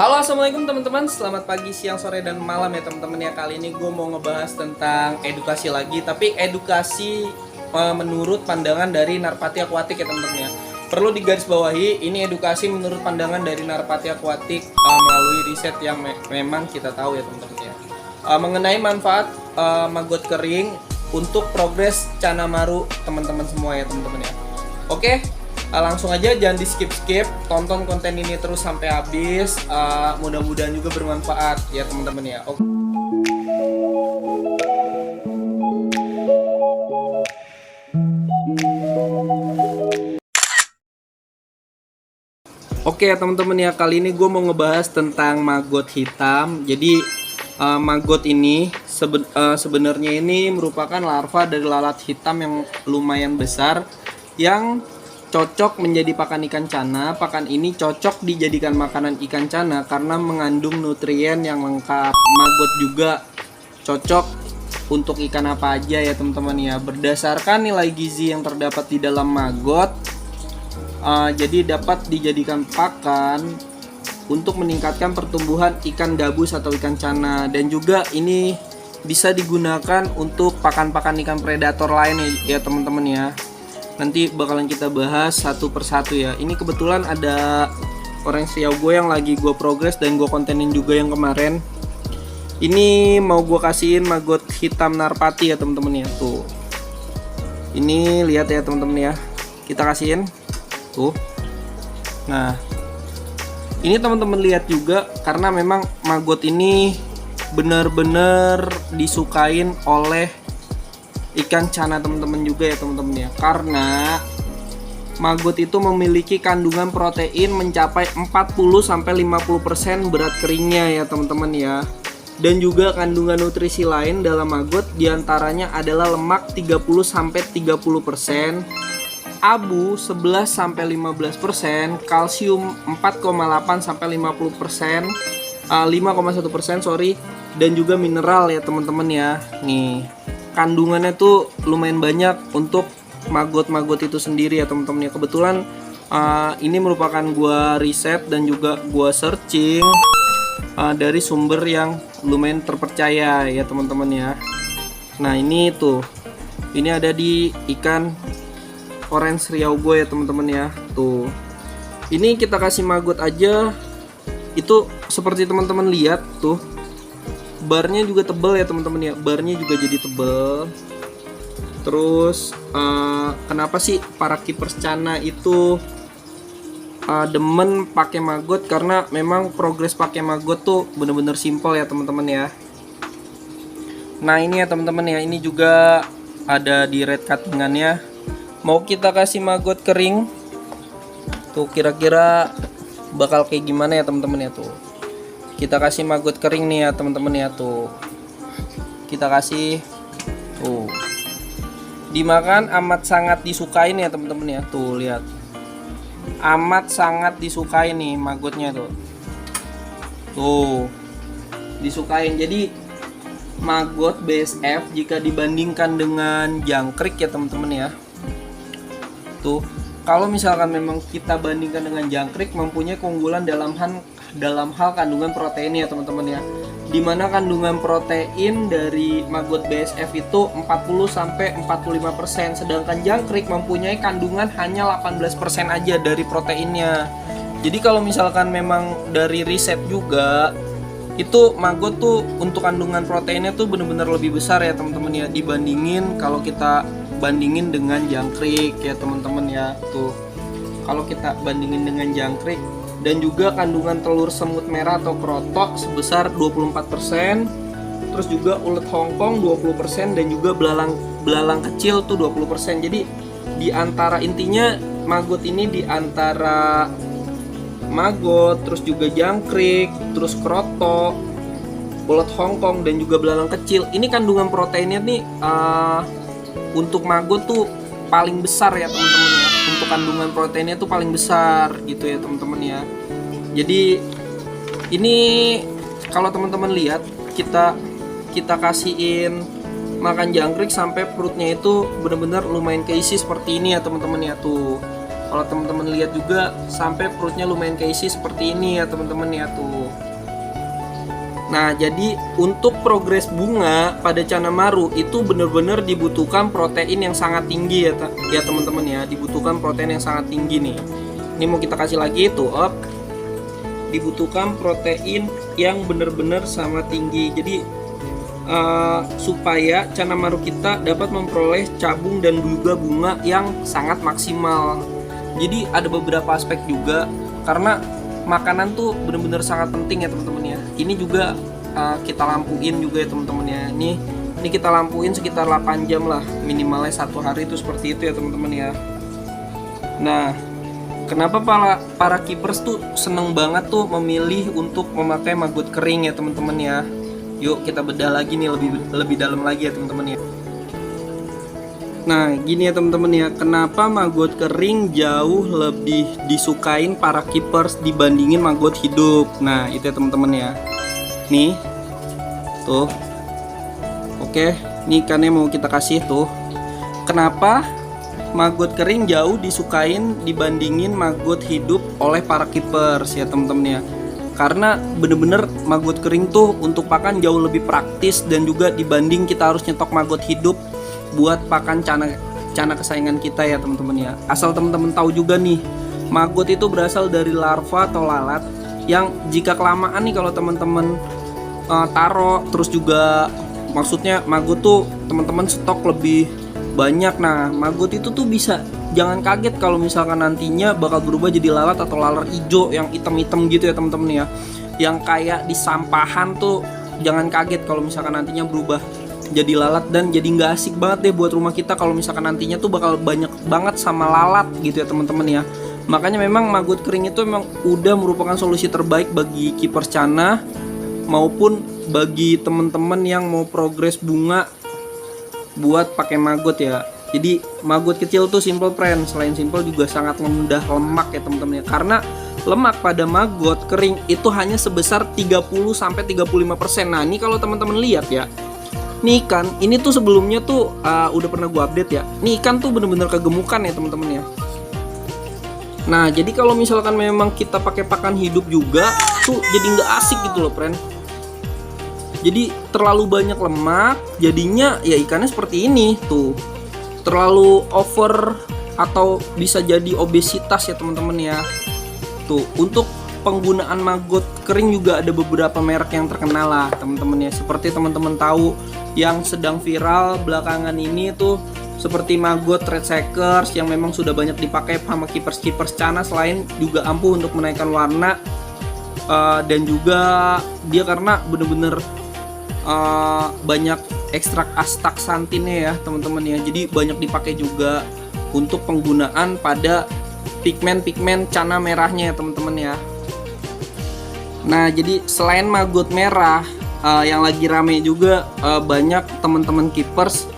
Halo, assalamualaikum teman-teman. Selamat pagi, siang, sore, dan malam ya teman-teman ya. Kali ini gue mau ngebahas tentang edukasi lagi, tapi edukasi menurut pandangan dari Narpati Akuatik ya teman-teman ya. Perlu digarisbawahi, ini edukasi menurut pandangan dari Narpati Akuatik melalui riset yang memang kita tahu ya teman-teman ya. Mengenai manfaat maggot kering untuk progres Canamaru teman-teman semua ya teman-teman ya. Oke. Langsung aja, jangan di skip-skip, tonton konten ini terus sampai habis. Mudah-mudahan juga bermanfaat ya teman-teman ya. Oke ya teman-teman ya, kali ini gue mau ngebahas tentang maggot hitam. Jadi maggot ini sebenarnya ini merupakan larva dari lalat hitam yang lumayan besar yang cocok menjadi pakan ikan cana. Pakan ini cocok dijadikan makanan ikan cana karena mengandung nutrien yang lengkap. Maggot juga cocok untuk ikan apa aja ya teman-teman ya. Berdasarkan nilai gizi yang terdapat di dalam maggot, jadi dapat dijadikan pakan untuk meningkatkan pertumbuhan ikan gabus atau ikan cana. Dan juga ini bisa digunakan untuk pakan-pakan ikan predator lain ya teman-teman ya. Nanti bakalan kita bahas satu persatu ya. Ini kebetulan ada orange riau gue yang lagi gue progres dan gue kontenin juga yang kemarin. Ini mau gue kasihin maggot hitam Narpati ya teman-teman ya. Tuh, ini lihat ya teman-teman ya, kita kasihin tuh. Nah, ini teman-teman lihat juga karena memang maggot ini benar-benar disukain oleh ikan cana teman-teman juga ya teman-teman ya, karena maggot itu memiliki kandungan protein mencapai 40-50% berat keringnya ya teman-teman ya. Dan juga kandungan nutrisi lain dalam maggot diantaranya adalah lemak 30-30%, abu 11-15%, kalsium 4,8-50%, 5,1% sorry, dan juga mineral ya teman-teman ya. Nih, kandungannya tuh lumayan banyak untuk maggot-maggot itu sendiri ya teman-teman ya. Kebetulan ini merupakan gua riset dan juga gua searching dari sumber yang lumayan terpercaya ya teman-teman ya. Nah, ini tuh, ini ada di ikan orange riau gue ya teman-teman ya. Tuh, ini kita kasih maggot aja itu seperti teman-teman lihat tuh, barnya juga tebel ya teman-teman ya. Barnya juga jadi tebel. Terus kenapa sih para keepers cana itu demen pakai maggot? Karena memang progres pakai maggot tuh bener-bener simple ya teman-teman ya. Nah, ini ya teman-teman ya, ini juga ada di red cuttingannya. Mau kita kasih maggot kering tuh, kira-kira bakal kayak gimana ya teman-teman ya. Tuh, kita kasih maggot kering nih ya teman-teman ya. Tuh, kita kasih tuh, dimakan amat sangat disukain ya teman-teman ya. Tuh, lihat, amat sangat disukain nih maggotnya tuh. Tuh, disukain. Jadi maggot BSF jika dibandingkan dengan jangkrik ya teman-teman ya. Tuh, kalau misalkan memang kita bandingkan dengan jangkrik, mempunyai keunggulan dalam hal kandungan protein ya teman-teman ya. Dimana kandungan protein dari maggot BSF itu 40-45%, sedangkan jangkrik mempunyai kandungan hanya 18% aja dari proteinnya. Jadi kalau misalkan memang dari riset juga, itu maggot tuh untuk kandungan proteinnya tuh bener-bener lebih besar ya teman-teman ya, dibandingin kalau kita bandingin dengan jangkrik ya teman-teman ya. Tuh, kalau kita bandingin dengan jangkrik, dan juga kandungan telur semut merah atau krotok sebesar 24%, terus juga ulet Hongkong 20%, dan juga belalang kecil tuh 20%. Jadi di antara, intinya maggot ini di antara maggot, terus juga jangkrik, terus krotok, ulet Hongkong, dan juga belalang kecil, ini kandungan proteinnya nih untuk maggot tuh paling besar ya teman-teman ya. Untuk kandungan proteinnya tuh paling besar gitu ya teman-teman ya. Jadi ini kalau teman-teman lihat, kita kasihin makan jangkrik sampai perutnya itu benar-benar lumayan keisi seperti ini ya teman-teman ya. Tuh, Kalau teman-teman lihat juga sampai perutnya lumayan keisi seperti ini ya teman-teman ya tuh. Nah, jadi untuk progres bunga pada Canamaru itu benar-benar dibutuhkan protein yang sangat tinggi ya teman-teman ya. Dibutuhkan protein yang sangat tinggi nih. Ini mau kita kasih lagi tuh, up. Dibutuhkan protein yang benar-benar sangat tinggi. Jadi supaya Canamaru kita dapat memperoleh cabung dan juga bunga yang sangat maksimal. Jadi ada beberapa aspek juga karena makanan tuh benar-benar sangat penting ya teman-teman ya. Ini juga kita lampuin juga ya teman-teman ya. Ini kita lampuin sekitar 8 jam lah, minimalnya 1 hari itu seperti itu ya teman-teman ya. Nah, kenapa para keepers tuh seneng banget tuh memilih untuk memakai maggot kering ya teman-teman ya. Yuk kita bedah lagi nih lebih dalam lagi ya teman-teman ya. Nah, gini ya teman-teman ya, kenapa maggot kering jauh lebih disukain para keepers dibandingin maggot hidup. Nah, itu ya teman-teman ya. Nih. Tuh. Oke, nih ikannya mau kita kasih tuh. Kenapa maggot kering jauh disukain dibandingin maggot hidup oleh para keepers ya teman-teman ya? Karena bener-bener maggot kering tuh untuk pakan jauh lebih praktis dan juga dibanding kita harus nyetok maggot hidup buat pakan cana kesayangan kita ya teman-teman ya. Asal teman-teman tahu juga nih, maggot itu berasal dari larva atau lalat yang jika kelamaan nih kalau teman-teman taruh terus juga maksudnya maggot tuh teman-teman stok lebih banyak. Nah, maggot itu tuh bisa, jangan kaget kalau misalkan nantinya bakal berubah jadi lalat atau lalat hijau yang hitam-hitam gitu ya teman-teman ya. Yang kayak di sampahan tuh jangan kaget kalau misalkan nantinya berubah jadi lalat dan jadi nggak asik banget deh buat rumah kita kalau misalkan nantinya tuh bakal banyak banget sama lalat gitu ya teman-teman ya. Makanya memang maggot kering itu memang udah merupakan solusi terbaik bagi keepers cana maupun bagi teman-teman yang mau progres bunga buat pakai maggot ya. Jadi maggot kecil tuh simple friend, selain simple juga sangat rendah lemak ya teman-teman ya. Karena lemak pada maggot kering itu hanya sebesar 30-35%. Nah, ini kalau teman-teman lihat ya. Nih ikan, ini tuh sebelumnya tuh udah pernah gua update ya. Nih ikan tuh bener-bener kegemukan ya teman-teman ya. Nah, jadi kalau misalkan memang kita pakai pakan hidup juga tuh jadi nggak asik gitu loh, friend. Jadi terlalu banyak lemak, jadinya ya ikannya seperti ini tuh. Terlalu over atau bisa jadi obesitas ya teman-teman ya. Tuh, untuk penggunaan maggot kering juga ada beberapa merek yang terkenal lah teman-teman ya. Seperti teman-teman tahu yang sedang viral belakangan ini tuh seperti maggot red shakers yang memang sudah banyak dipakai sama keepers cana, selain juga ampuh untuk menaikkan warna dan juga dia karena bener-bener banyak ekstrak astaxanthinnya ya teman-teman ya. Jadi banyak dipakai juga untuk penggunaan pada pigmen cana merahnya ya teman-teman ya. Nah, jadi selain maggot merah yang lagi rame juga banyak teman-teman keepers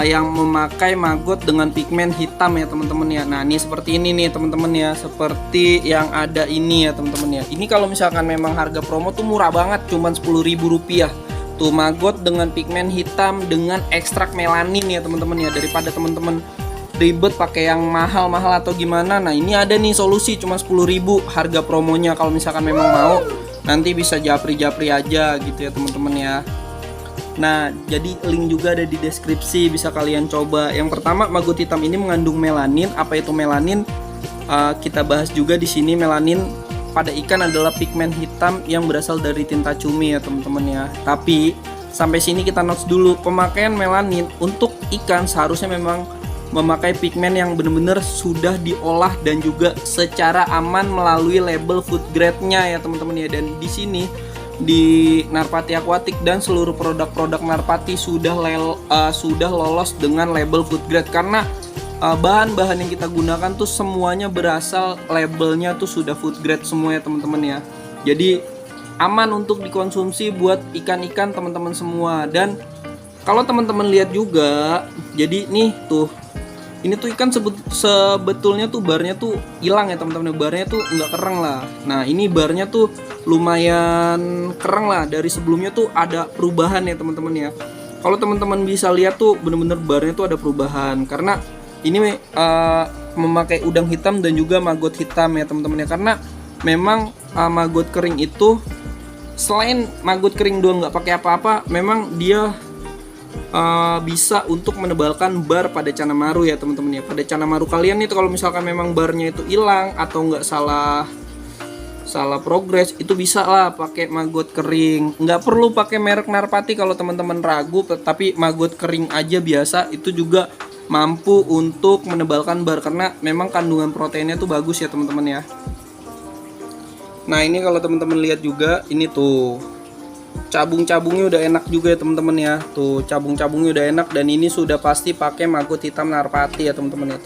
yang memakai maggot dengan pigmen hitam ya teman-teman ya. Nah, ini seperti ini nih teman-teman ya, seperti yang ada ini ya teman-teman ya. Ini kalau misalkan memang harga promo tuh murah banget, cuman Rp10.000 tuh maggot dengan pigmen hitam dengan ekstrak melanin ya teman-teman ya. Daripada teman-teman ribet pakai yang mahal-mahal atau gimana, nah ini ada nih solusi cuma 10.000 harga promonya. Kalau misalkan memang mau nanti bisa japri aja gitu ya teman-teman ya. Nah, jadi link juga ada di deskripsi, bisa kalian coba. Yang pertama, maggot hitam ini mengandung melanin. Apa itu melanin? Kita bahas juga di sini. Melanin pada ikan adalah pigmen hitam yang berasal dari tinta cumi ya teman-teman ya. Tapi sampai sini kita notes dulu, pemakaian melanin untuk ikan seharusnya memang memakai pigmen yang benar-benar sudah diolah dan juga secara aman melalui label food grade-nya ya teman-teman ya. Dan di sini di Narpati Aquatic dan seluruh produk-produk Narpati sudah lolos dengan label food grade, karena bahan-bahan yang kita gunakan tuh semuanya berasal labelnya tuh sudah food grade semua ya teman-teman ya. Jadi aman untuk dikonsumsi buat ikan-ikan teman-teman semua. Dan kalau teman-teman lihat juga, jadi nih tuh, ini tuh ikan sebetulnya tuh barnya tuh hilang ya teman-teman. Barnya tuh nggak kereng lah. Nah, ini barnya tuh lumayan kereng lah. Dari sebelumnya tuh ada perubahan ya teman-teman ya. Kalau teman-teman bisa lihat tuh bener-bener barnya tuh ada perubahan. Karena ini memakai udang hitam dan juga maggot hitam ya teman-teman ya, karena memang maggot kering itu selain maggot kering doang nggak pakai apa-apa, memang dia bisa untuk menebalkan bar pada Canamaru ya teman-teman ya. Pada Canamaru kalian itu kalau misalkan memang barnya itu hilang atau nggak salah progres, itu bisa lah pakai maggot kering. Nggak perlu pakai merek Narpati kalau teman-teman ragu, tapi maggot kering aja biasa itu juga mampu untuk menebalkan bar karena memang kandungan proteinnya tuh bagus ya teman-teman ya. Nah ini kalau teman-teman lihat juga, ini tuh cabung-cabungnya udah enak juga ya teman-teman ya. Tuh cabung-cabungnya udah enak, dan ini sudah pasti pakai maggot hitam Narpati ya teman-teman ya.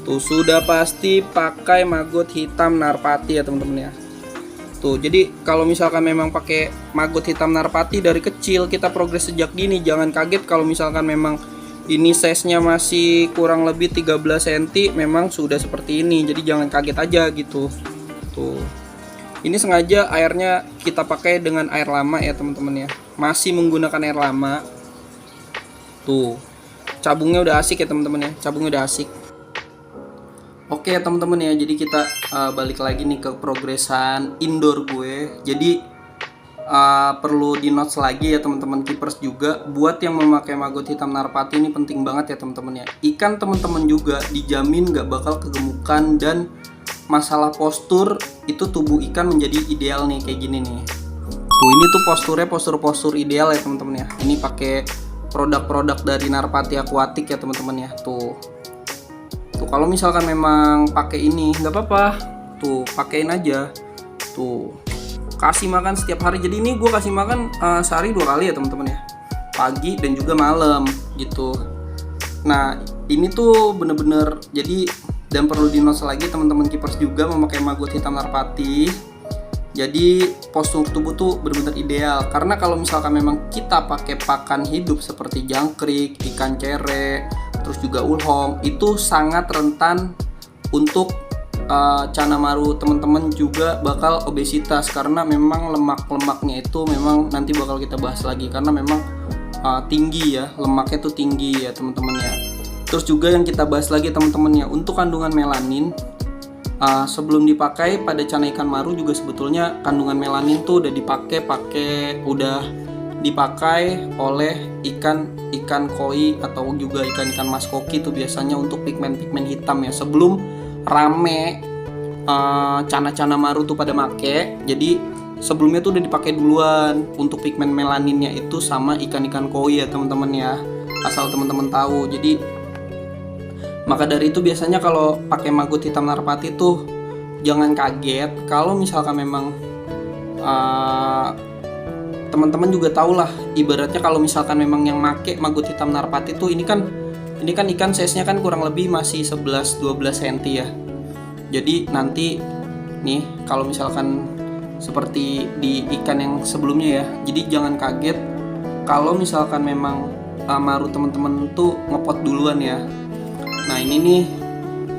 Tuh sudah pasti pakai maggot hitam Narpati ya teman-teman ya. Tuh jadi kalau misalkan memang pakai maggot hitam Narpati dari kecil, kita progres sejak dini, jangan kaget kalau misalkan memang ini size-nya masih kurang lebih 13 cm, memang sudah seperti ini. Jadi jangan kaget aja gitu. Tuh. Ini sengaja airnya kita pakai dengan air lama ya teman-teman ya. Masih menggunakan air lama. Tuh. Cabungnya udah asik ya teman-teman ya. Cabungnya udah asik. Oke ya teman-teman ya, jadi kita balik lagi nih ke progresan indoor gue. Jadi perlu di notes lagi ya teman-teman keepers juga, buat yang memakai maggot hitam Narpati ini penting banget ya teman-teman ya. Ikan teman-teman juga dijamin gak bakal kegemukan, dan masalah postur itu tubuh ikan menjadi ideal nih kayak gini nih. Tuh ini tuh posturnya postur ideal ya teman-teman ya. Ini pakai produk-produk dari Narpati Aquatic ya teman-teman ya. Tuh kalau misalkan memang pakai ini nggak apa-apa, tuh pakein aja. Tuh kasih makan setiap hari. Jadi ini gue kasih makan sehari 2 kali ya teman-teman ya, pagi dan juga malam gitu. Nah ini tuh bener-bener jadi, dan perlu di notes lagi teman-teman keepers juga memakai maggot hitam Narpati. Jadi postur tubuh tuh benar-benar ideal, karena kalau misalkan memang kita pakai pakan hidup seperti jangkrik, ikan cere, terus juga ulhong, itu sangat rentan untuk Canamaru teman-teman juga bakal obesitas, karena memang lemak-lemaknya itu memang nanti bakal kita bahas lagi, karena memang tinggi ya, lemaknya tuh tinggi ya teman-teman ya. Terus juga yang kita bahas lagi teman-teman ya, untuk kandungan melanin sebelum dipakai pada cana ikan maru juga sebetulnya kandungan melanin tuh udah dipakai oleh ikan koi atau juga ikan mas koki tuh biasanya untuk pigmen hitam ya, sebelum rame cana maru tuh pada make. Jadi sebelumnya tuh udah dipakai duluan untuk pigmen melaninnya itu sama ikan koi ya teman-teman ya, asal teman-teman tahu. Jadi maka dari itu biasanya kalau pakai maggot hitam Narpati tuh jangan kaget kalau misalkan memang teman-teman juga tahu lah, ibaratnya kalau misalkan memang yang make maggot hitam Narpati tuh ini kan ikan size-nya kan kurang lebih masih 11-12 cm ya. Jadi nanti nih kalau misalkan seperti di ikan yang sebelumnya ya, jadi jangan kaget kalau misalkan memang maru teman-teman tuh ngepot duluan ya. Nah ini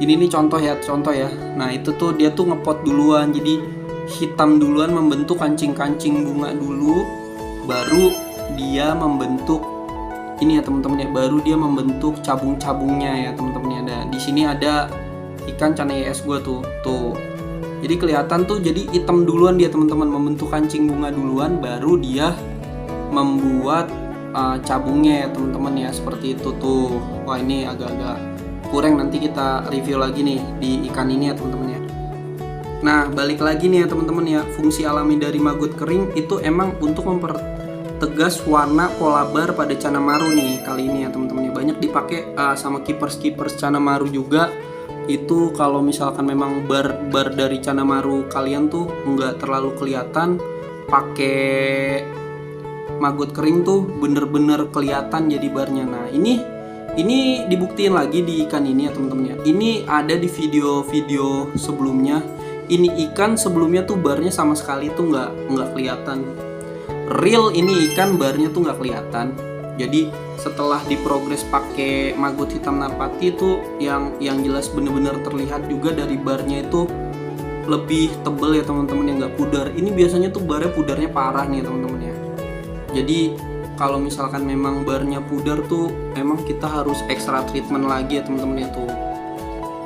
nih contoh ya. Nah itu tuh dia tuh ngepot duluan, jadi hitam duluan membentuk kancing-kancing bunga dulu, baru dia membentuk ini ya teman-teman ya, baru dia membentuk cabung-cabungnya ya teman-teman ya. Nah di sini ada ikan cana es gua tuh. Jadi kelihatan tuh, jadi hitam duluan dia teman-teman, membentuk kancing bunga duluan, baru dia membuat cabungnya ya teman-teman ya, seperti itu tuh. Wah ini agak-agak kurang, nanti kita review lagi nih di ikan ini ya teman-teman ya. Nah balik lagi nih ya teman-teman ya, fungsi alami dari maggot kering itu emang untuk mempertegas warna pola bar pada Canamaru nih kali ini ya teman-teman ya. Banyak dipakai sama keepers Canamaru juga. Itu kalau misalkan memang bar dari Canamaru kalian tuh nggak terlalu kelihatan, pakai maggot kering tuh bener-bener kelihatan jadi barnya. Nah ini dibuktiin lagi di ikan ini ya teman-teman ya. Ini ada di video-video sebelumnya. Ini ikan sebelumnya tuh barnya sama sekali tuh nggak kelihatan. Real ini ikan barnya tuh nggak kelihatan. Jadi setelah diprogres pakai maggot hitam Narpati itu yang jelas bener-bener terlihat juga dari barnya itu lebih tebel ya teman-teman, yang nggak pudar. Ini biasanya tuh barnya pudarnya parah nih teman-teman ya. Jadi kalau misalkan memang barnya pudar tuh emang kita harus extra treatment lagi ya teman-teman ya tuh.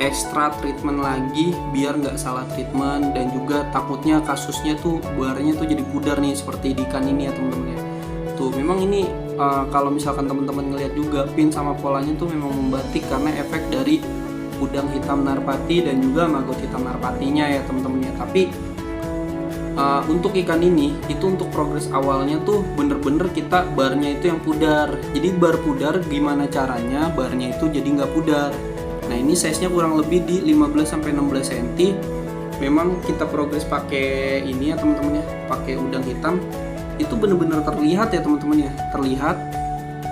ekstra treatment lagi biar nggak salah treatment, dan juga takutnya kasusnya tuh buarnya tuh jadi pudar nih seperti di ikan ini ya teman-teman ya. Tuh memang ini kalau misalkan teman-teman ngelihat juga pin sama polanya tuh memang membatik karena efek dari udang hitam narpati dan juga maggot hitam narpatinya ya teman-teman ya. Tapi untuk ikan ini itu untuk progres awalnya tuh bener-bener kita barnya itu yang pudar. Jadi bar pudar gimana caranya barnya itu jadi nggak pudar. Nah ini size nya kurang lebih di 15-16 cm. Memang kita progres pakai ini ya teman-teman ya, pakai udang hitam itu bener-bener terlihat ya teman-teman ya, terlihat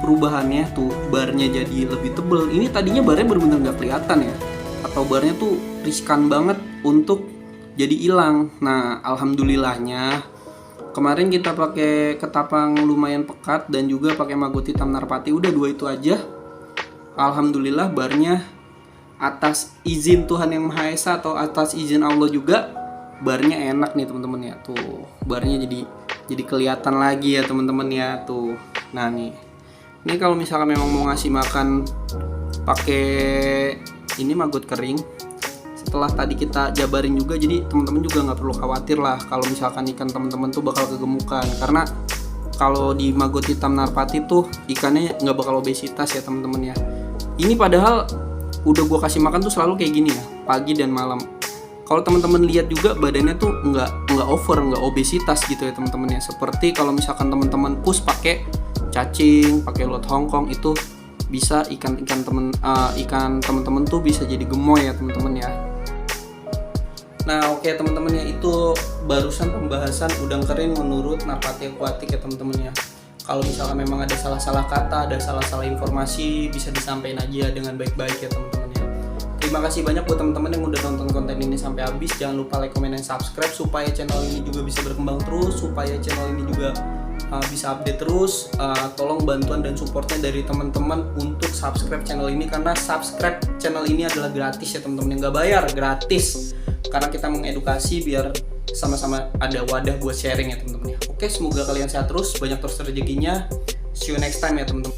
perubahannya tuh, barnya jadi lebih tebel. Ini tadinya barnya bener-bener nggak kelihatan ya, atau barnya tuh riskan banget untuk jadi hilang. Nah alhamdulillahnya kemarin kita pakai ketapang lumayan pekat dan juga pakai maggot hitam narpati, udah 2 itu aja. Alhamdulillah barnya atas izin Tuhan Yang Maha Esa atau atas izin Allah juga barnya enak nih teman-teman ya. Tuh barnya jadi kelihatan lagi ya teman-teman ya tuh. Nah nih, ini kalau misalkan memang mau ngasih makan pakai ini maggot kering, setelah tadi kita jabarin juga, jadi teman-teman juga nggak perlu khawatir lah kalau misalkan ikan teman-teman tuh bakal kegemukan, karena kalau di maggot hitam narpati tuh ikannya nggak bakal obesitas ya teman-teman ya. Ini padahal udah gue kasih makan tuh selalu kayak gini ya, pagi dan malam. Kalau teman-teman lihat juga badannya tuh nggak over, nggak obesitas gitu ya teman-teman ya. Seperti kalau misalkan teman-teman push pakai cacing, pakai lot Hongkong, itu bisa ikan teman-teman tuh bisa jadi gemoy ya teman-teman ya. Nah oke teman-teman ya, itu barusan pembahasan udang kering menurut Narpati Aquatic ya teman-teman ya. Kalau misalkan memang ada salah-salah kata, ada salah-salah informasi, bisa disampaikan aja dengan baik-baik ya teman-teman ya. Terima kasih banyak buat teman-teman yang udah nonton konten ini sampai habis. Jangan lupa like, comment, dan subscribe supaya channel ini juga bisa berkembang terus, supaya channel ini juga bisa update terus. Tolong bantuan dan supportnya dari teman-teman untuk subscribe channel ini, karena subscribe channel ini adalah gratis ya teman-teman, yang nggak bayar, gratis. Karena kita mengedukasi biar sama-sama ada wadah buat sharing ya teman-teman ya. Oke, semoga kalian sehat terus, banyak terus rezekinya. See you next time ya teman-teman.